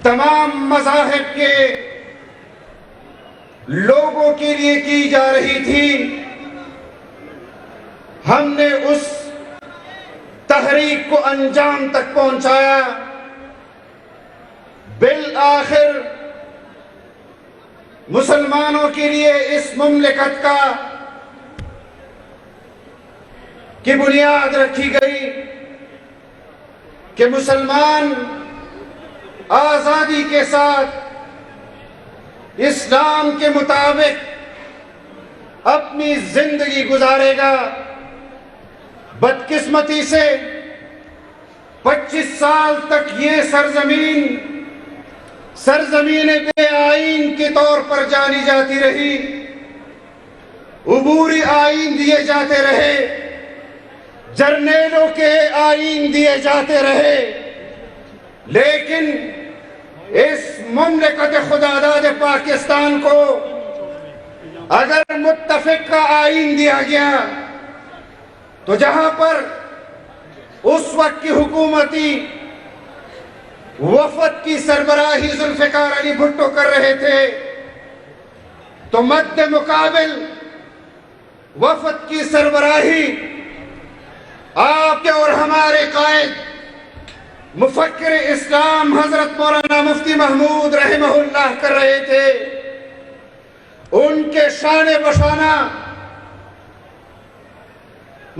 تمام مذاہب کے لوگوں کے لیے کی جا رہی تھی، ہم نے اس تحریک کو انجام تک پہنچایا۔ بالآخر مسلمانوں کے لیے اس مملکت کا کی بنیاد رکھی گئی کہ مسلمان آزادی کے ساتھ اسلام کے مطابق اپنی زندگی گزارے گا۔ بدقسمتی سے 25 سال تک یہ سرزمین بے آئین کے طور پر جانی جاتی رہی، عبوری آئین دیے جاتے رہے، جرنیلوں کے آئین دیے جاتے رہے، لیکن اس مملکت خداداد پاکستان کو اگر متفق کا آئین دیا گیا تو جہاں پر اس وقت کی حکومتی وفد کی سربراہی ذوالفقار علی بھٹو کر رہے تھے، تو مد مقابل وفد کی سربراہی آپ کے اور ہمارے قائد مفکر اسلام حضرت مولانا مفتی محمود رحمہ اللہ کر رہے تھے۔ ان کے شان بشانہ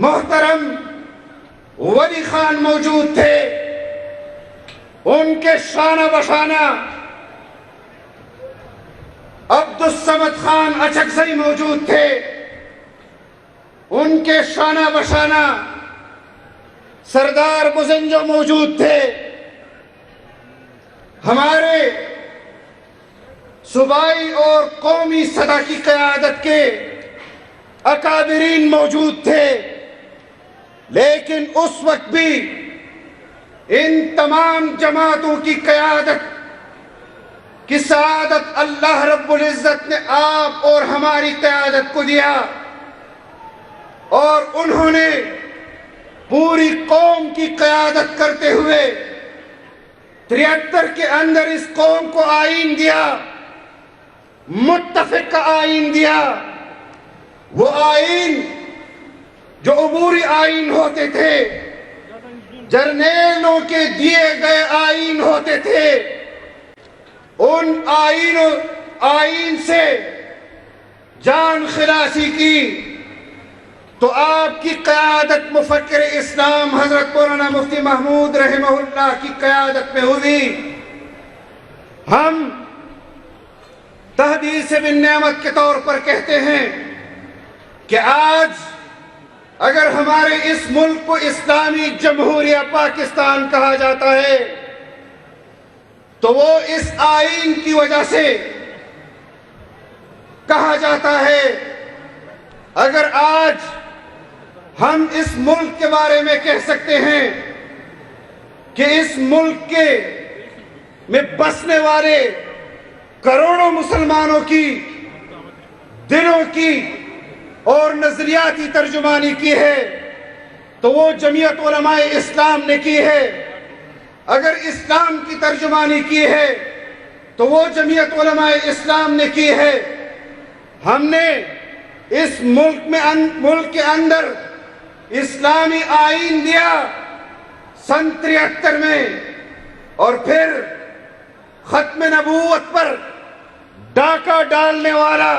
محترم ولی خان موجود تھے، ان کے شان بشانہ عبدالصمد خان اچکزئی موجود تھے، ان کے شان بشانہ سردار بزنجو موجود تھے، ہمارے صوبائی اور قومی سطح کی قیادت کے اکابرین موجود تھے، لیکن اس وقت بھی ان تمام جماعتوں کی قیادت کی سعادت اللہ رب العزت نے آپ اور ہماری قیادت کو دیا، اور انہوں نے پوری قوم کی قیادت کرتے ہوئے 73 کے اندر اس قوم کو آئین دیا، متفق کا آئین دیا۔ وہ آئین جو عبوری آئین ہوتے تھے، جرنیلوں کے دیے گئے آئین ہوتے تھے، ان آئین سے جان خلاصی کی تو آپ کی قیادت مفکر اسلام حضرت مولانا مفتی محمود رحمہ اللہ کی قیادت میں ہوئی۔ ہم تحدیث بن نعمت کے طور پر کہتے ہیں کہ آج اگر ہمارے اس ملک کو اسلامی جمہوریہ پاکستان کہا جاتا ہے تو وہ اس آئین کی وجہ سے کہا جاتا ہے۔ اگر آج ہم اس ملک کے بارے میں کہہ سکتے ہیں کہ اس ملک میں بسنے والے کروڑوں مسلمانوں کی دلوں کی اور نظریاتی ترجمانی کی ہے تو وہ جمعیت علماء اسلام نے کی ہے۔ اگر اسلام کی ترجمانی کی ہے تو وہ جمعیت علماء اسلام نے کی ہے۔ ہم نے اس ملک کے اندر اسلامی آئین دیا سن 73 میں، اور پھر ختم نبوت پر ڈاکہ ڈالنے والا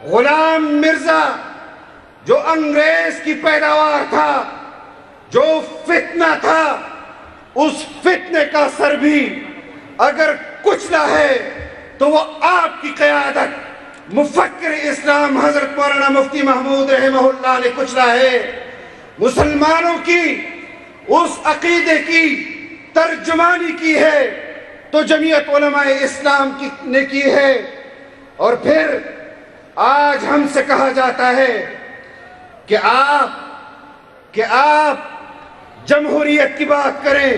غلام مرزا جو انگریز کی پیداوار تھا، جو فتنہ تھا، اس فتنے کا سر بھی اگر کچلا ہے تو وہ آپ کی قیادت مفکر اسلام حضرت مولانا مفتی محمود رحمہ اللہ نے کچلا ہے۔ مسلمانوں کی اس عقیدے کی ترجمانی کی ہے تو جمعیت علماء اسلام نے کی ہے، اور پھر آج ہم سے کہا جاتا ہے کہ آپ جمہوریت کی بات کریں،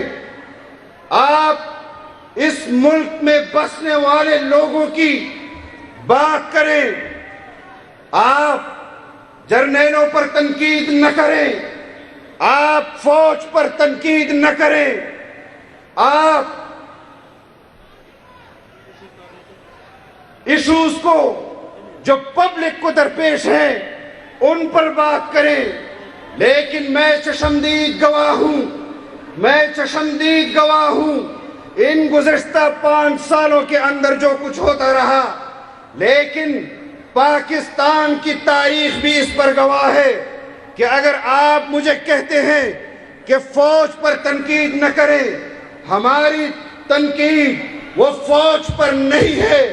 آپ اس ملک میں بسنے والے لوگوں کی بات کریں، آپ جرنیلوں پر تنقید نہ کریں، آپ فوج پر تنقید نہ کریں، آپ ایشوز کو جو پبلک کو درپیش ہیں ان پر بات کریں، لیکن میں چشمدید گواہ ہوں ان گزشتہ 5 سالوں کے اندر جو کچھ ہوتا رہا، لیکن پاکستان کی تاریخ بھی اس پر گواہ ہے کہ اگر آپ مجھے کہتے ہیں کہ فوج پر تنقید نہ کریں، ہماری تنقید وہ فوج پر نہیں ہے،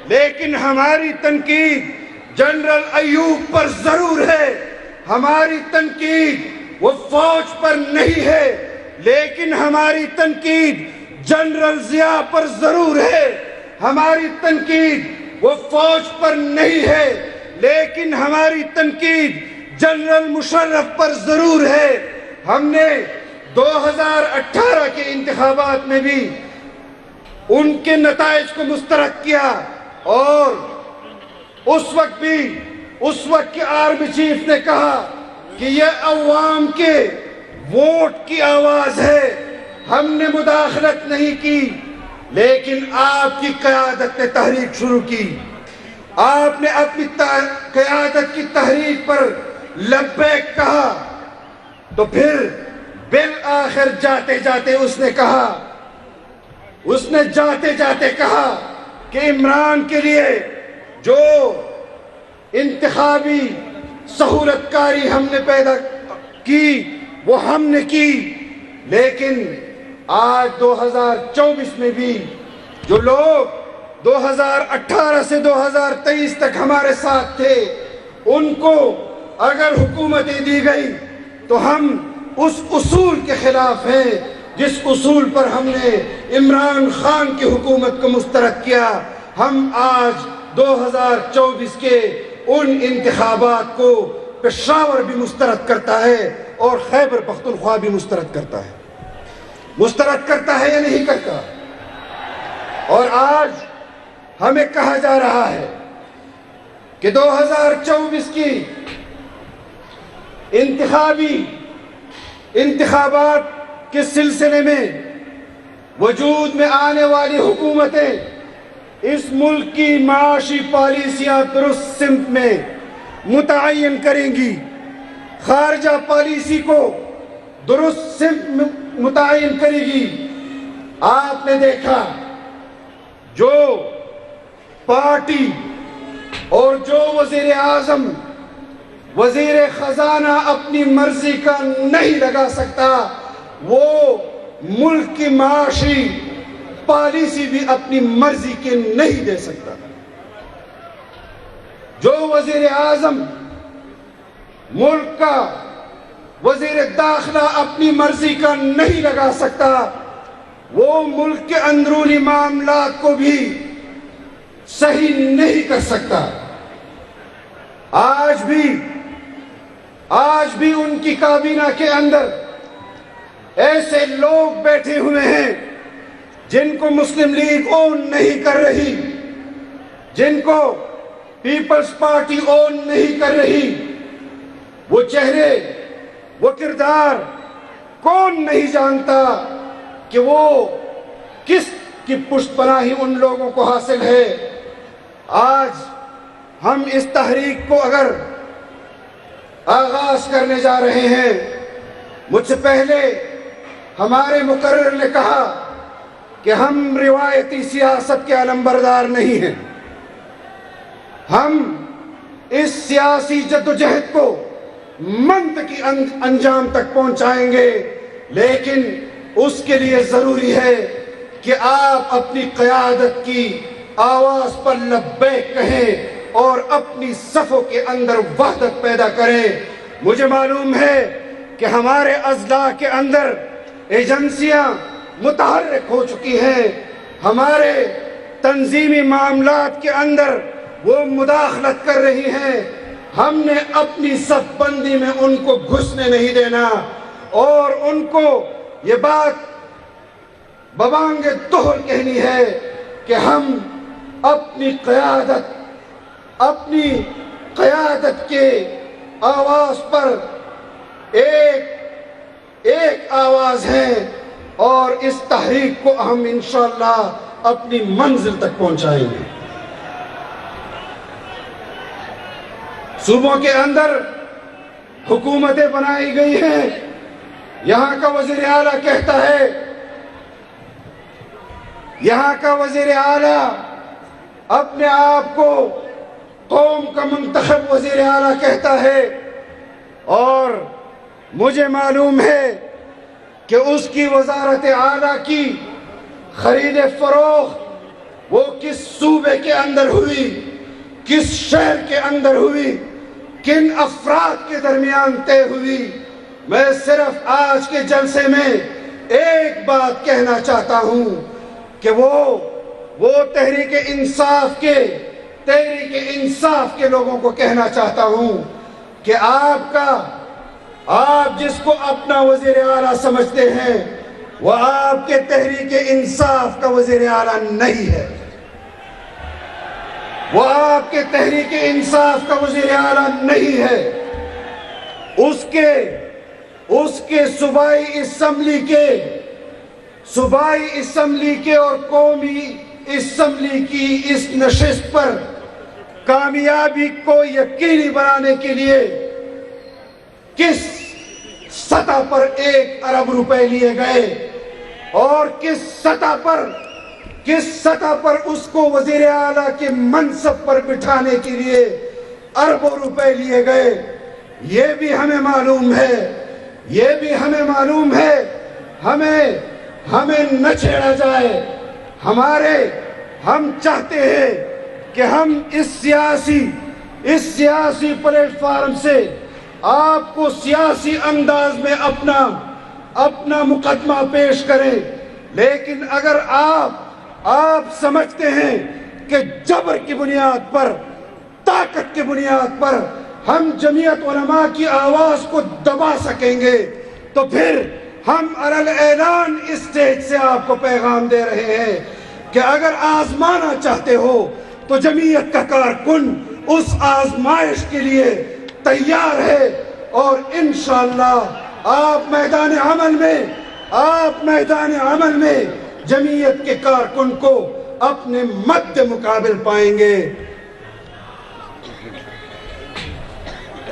لیکن ہماری تنقید جنرل ایوب پر ضرور ہے۔ ہماری تنقید وہ فوج پر نہیں ہے، لیکن ہماری تنقید جنرل ضیاء پر ضرور ہے۔ ہماری تنقید وہ فوج پر نہیں ہے، لیکن ہماری تنقید جنرل مشرف پر ضرور ہے۔ ہم نے 2018 کے انتخابات میں بھی ان کے نتائج کو مسترد کیا، اور اس وقت کے آرمی چیف نے کہا کہ یہ عوام کے ووٹ کی آواز ہے، ہم نے مداخلت نہیں کی، لیکن آپ کی قیادت نے تحریک شروع کی۔ آپ نے اپنی قیادت کی تحریک پر لبیک کہا، تو پھر بالآخر جاتے جاتے اس نے جاتے جاتے کہا کہ عمران کے لیے جو انتخابی سہولت کاری ہم نے پیدا کی وہ ہم نے کی، لیکن آج 2024 میں بھی جو لوگ 2018 سے 2023 تک ہمارے ساتھ تھے، ان کو اگر حکومتیں دی گئی تو ہم اس اصول کے خلاف ہیں جس اصول پر ہم نے عمران خان کی حکومت کو مسترد کیا۔ ہم آج 2024 کے ان انتخابات کو پشاور بھی مسترد کرتا ہے اور خیبر پختونخوا بھی مسترد کرتا ہے یا نہیں کرتا؟ اور آج ہمیں کہا جا رہا ہے کہ 2024 کی انتخابات کے سلسلے میں وجود میں آنے والی حکومتیں اس ملک کی معاشی پالیسیاں درست سمت میں متعین کریں گی، خارجہ پالیسی کو درست سمت میں متعین کرے گی۔ آپ نے دیکھا جو پارٹی اور جو وزیر اعظم وزیر خزانہ اپنی مرضی کا نہیں لگا سکتا، وہ ملک کی معاشی پالیسی بھی اپنی مرضی کے نہیں دے سکتا۔ جو وزیر اعظم ملک کا وزیر داخلہ اپنی مرضی کا نہیں لگا سکتا، وہ ملک کے اندرونی معاملات کو بھی صحیح نہیں کر سکتا۔ آج بھی ان کی کابینہ کے اندر ایسے لوگ بیٹھے ہوئے ہیں جن کو مسلم لیگ اون نہیں کر رہی، جن کو پیپلز پارٹی اون نہیں کر رہی۔ وہ چہرے، وہ کردار کون نہیں جانتا کہ وہ کس کی پشت پناہی ان لوگوں کو حاصل ہے۔ آج ہم اس تحریک کو اگر آغاز کرنے جا رہے ہیں، مجھ سے پہلے ہمارے مقرر نے کہا کہ ہم روایتی سیاست کے علمبردار نہیں ہیں، ہم اس سیاسی جدوجہد کو منطقی انجام تک پہنچائیں گے، لیکن اس کے لیے ضروری ہے کہ آپ اپنی قیادت کی آواز پر لبیک کہیں اور اپنی صفوں کے اندر وحدت پیدا کریں۔ مجھے معلوم ہے کہ ہمارے اضلاع کے اندر ایجنسیاں متحرک ہو چکی ہیں، ہمارے تنظیمی معاملات کے اندر وہ مداخلت کر رہی ہیں۔ ہم نے اپنی صف بندی میں ان کو گھسنے نہیں دینا، اور ان کو یہ بات ببانگ دہر کہنی ہے کہ ہم اپنی قیادت کے آواز پر ایک آواز ہے، اور اس تحریک کو ہم انشاءاللہ اپنی منزل تک پہنچائیں گے۔ صوبوں کے اندر حکومتیں بنائی گئی ہیں. یہاں کا وزیر اعلیٰ کہتا ہے، یہاں کا وزیر اعلیٰ اپنے آپ کو قوم کا منتخب وزیر اعلیٰ کہتا ہے، اور مجھے معلوم ہے کہ اس کی وزارت اعلیٰ کی خرید فروخت وہ کس صوبے کے اندر ہوئی، کس شہر کے اندر ہوئی، کن افراد کے درمیان طے ہوئی. میں صرف آج کے جلسے میں ایک بات کہنا چاہتا ہوں کہ وہ تحریک انصاف کے لوگوں کو کہنا چاہتا ہوں کہ آپ جس کو اپنا وزیر اعلیٰ سمجھتے ہیں وہ آپ کے تحریک انصاف کا وزیر اعلیٰ نہیں ہے. وہ آپ کے تحریک انصاف کا وزیر اعلیٰ نہیں ہے. اس کے صوبائی اسمبلی کے اور قومی اسمبلی کی اس نشست پر کامیابی کو یقینی بنانے کے لیے کس سطح پر 1 ارب روپے لیے گئے اور کس سطح پر اس کو وزیر اعلیٰ کے منصب پر بٹھانے کے لیے اربوں روپے لیے گئے، یہ بھی ہمیں معلوم ہے. ہمیں نہ چھیڑا جائے. ہم چاہتے ہیں کہ ہم اس سیاسی پلیٹ فارم سے آپ کو سیاسی انداز میں اپنا مقدمہ پیش کریں، لیکن اگر آپ سمجھتے ہیں کہ جبر کی بنیاد پر، طاقت کی بنیاد پر ہم جمعیت علماء کی آواز کو دبا سکیں گے تو پھر ہم علی اعلان اس اسٹیج سے آپ کو پیغام دے رہے ہیں کہ اگر آزمانا چاہتے ہو تو جمعیت کا کارکن اس آزمائش کے لیے تیار ہے، اور انشاءاللہ آپ میدان عمل میں جمعیت کے کارکن کو اپنے مد مقابل پائیں گے.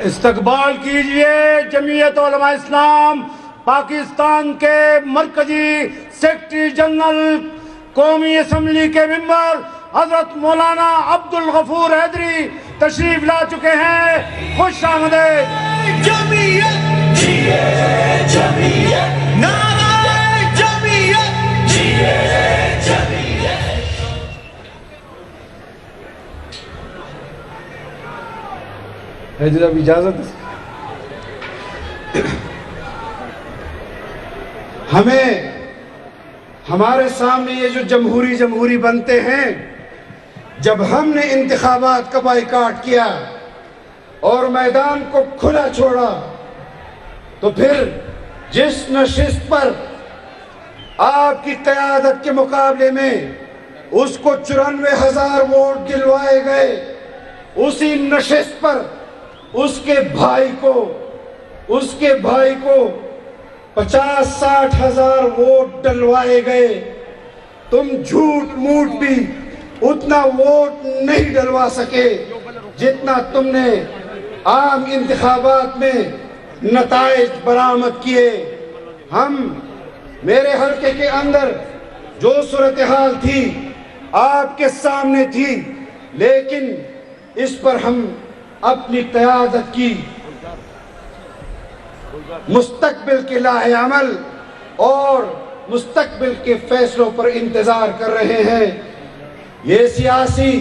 استقبال کیجئے جمعیت علماء اسلام پاکستان کے مرکزی سیکرٹری جنرل قومی اسمبلی کے ممبر حضرت مولانا عبدالغفور حیدری تشریف لا چکے ہیں. خوش آمدید. جمعیت جمعیت نعرہ جمعیت جمعیت. حیدر اب اجازت ہمارے سامنے یہ جو جمہوری بنتے ہیں، جب ہم نے انتخابات کا بائیکاٹ کیا اور میدان کو کھلا چھوڑا تو پھر جس نشست پر آپ کی قیادت کے مقابلے میں اس کو 94,000 ووٹ دلوائے گئے، اسی نشست پر اس کے بھائی کو 50-60 ہزار ووٹ ڈلوائے گئے. تم جھوٹ موٹ بھی اتنا ووٹ نہیں ڈلوا سکے جتنا تم نے عام انتخابات میں نتائج برآمد کیے. میرے حلقے کے اندر جو صورتحال تھی آپ کے سامنے تھی، لیکن اس پر ہم اپنی قیادت کی مستقبل کے لاہ عمل اور مستقبل کے فیصلوں پر انتظار کر رہے ہیں. یہ سیاسی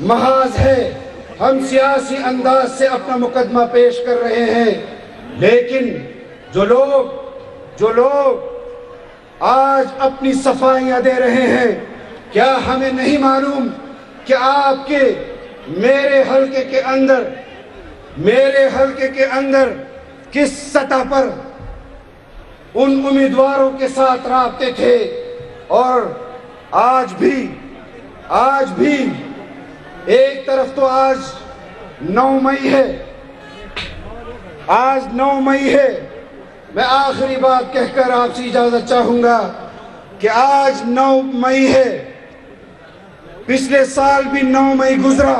محاذ ہے، ہم سیاسی انداز سے اپنا مقدمہ پیش کر رہے ہیں، لیکن جو لوگ آج اپنی صفائیاں دے رہے ہیں، کیا ہمیں نہیں معلوم کہ آپ کے میرے حلقے کے اندر کس سطح پر ان امیدواروں کے ساتھ رابطے تھے؟ اور آج بھی ایک طرف تو آج 9 مئی ہے. میں آخری بات کہہ کر آپ سے اجازت چاہوں گا کہ آج 9 مئی ہے. پچھلے سال بھی 9 مئی گزرا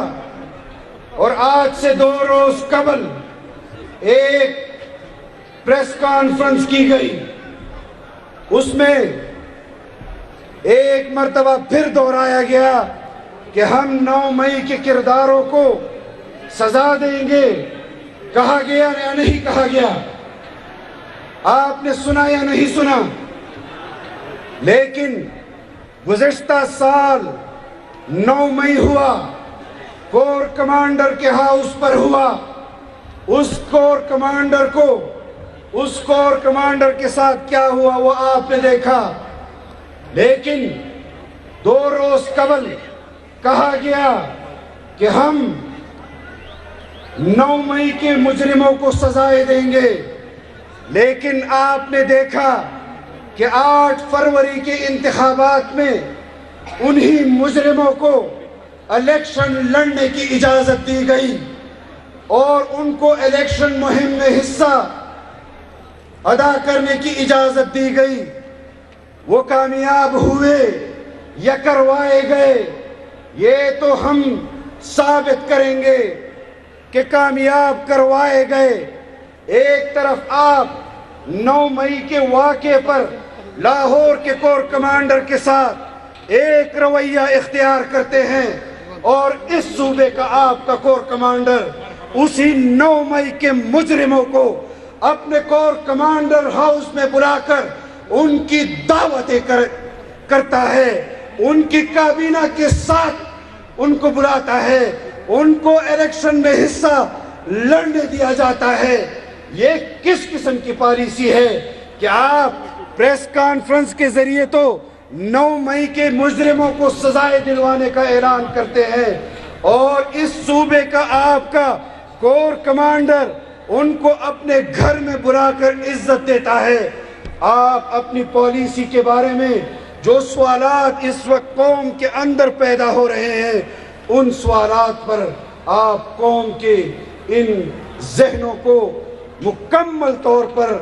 اور آج سے 2 روز قبل ایک پریس کانفرنس کی گئی، اس میں ایک مرتبہ پھر دہرایا گیا کہ ہم 9 مئی کے کرداروں کو سزا دیں گے۔ کہا گیا یا نہیں کہا گیا؟ آپ نے سنا یا نہیں سنا؟ لیکن گزشتہ سال 9 مئی ہوا، کور کمانڈر کے ہاؤس پر ہوا، اس کور کمانڈر کے ساتھ کیا ہوا وہ آپ نے دیکھا۔ لیکن 2 روز قبل کہا گیا کہ ہم 9 مئی کے مجرموں کو سزائیں دیں گے، لیکن آپ نے دیکھا کہ 8 فروری کے انتخابات میں انہی مجرموں کو الیکشن لڑنے کی اجازت دی گئی اور ان کو الیکشن مہم میں حصہ ادا کرنے کی اجازت دی گئی۔ وہ کامیاب ہوئے یا کروائے گئے، یہ تو ہم ثابت کریں گے کہ کامیاب کروائے گئے۔ ایک طرف آپ 9 مئی کے واقعے پر لاہور کے کور کمانڈر کے ساتھ ایک رویہ اختیار کرتے ہیں، اور اس صوبے کا آپ کا کور کمانڈر اسی 9 مئی کے مجرموں کو اپنے کور کمانڈر ہاؤس میں بلا کر ان کی دعوتیں کرتا ہے، ان کی کابینہ کے ساتھ ان کو بلاتا ہے، ان کو الیکشن میں حصہ لڑنے دیا جاتا ہے۔ یہ کس قسم کی پالیسی ہے کہ آپ پریس کانفرنس کے ذریعے تو 9 مئی کے مجرموں کو سزائیں دلوانے کا اعلان کرتے ہیں، اور اس صوبے کا آپ کا کور کمانڈر ان کو اپنے گھر میں بلا کر عزت دیتا ہے۔ آپ اپنی پالیسی کے بارے میں جو سوالات اس وقت قوم کے اندر پیدا ہو رہے ہیں، ان سوالات پر آپ قوم کے ان ذہنوں کو مکمل طور پر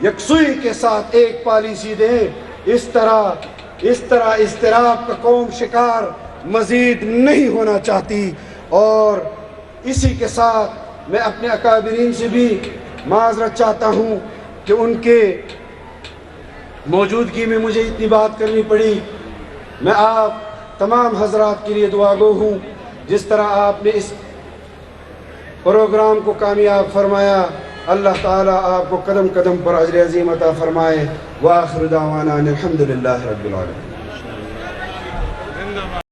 یکسوئی کے ساتھ ایک پالیسی دیں۔ اس طرح اضطراب کا قوم شکار مزید نہیں ہونا چاہتی، اور اسی کے ساتھ میں اپنے اکابرین سے بھی معذرت چاہتا ہوں کہ ان کے موجودگی میں مجھے اتنی بات کرنی پڑی۔ میں آپ تمام حضرات کے لیے دعا گو ہوں، جس طرح آپ نے اس پروگرام کو کامیاب فرمایا، اللہ تعالیٰ آپ کو قدم قدم پر اجر عظیم عطا فرمائے۔ وآخر دعوانا الحمدللہ رب العالمین۔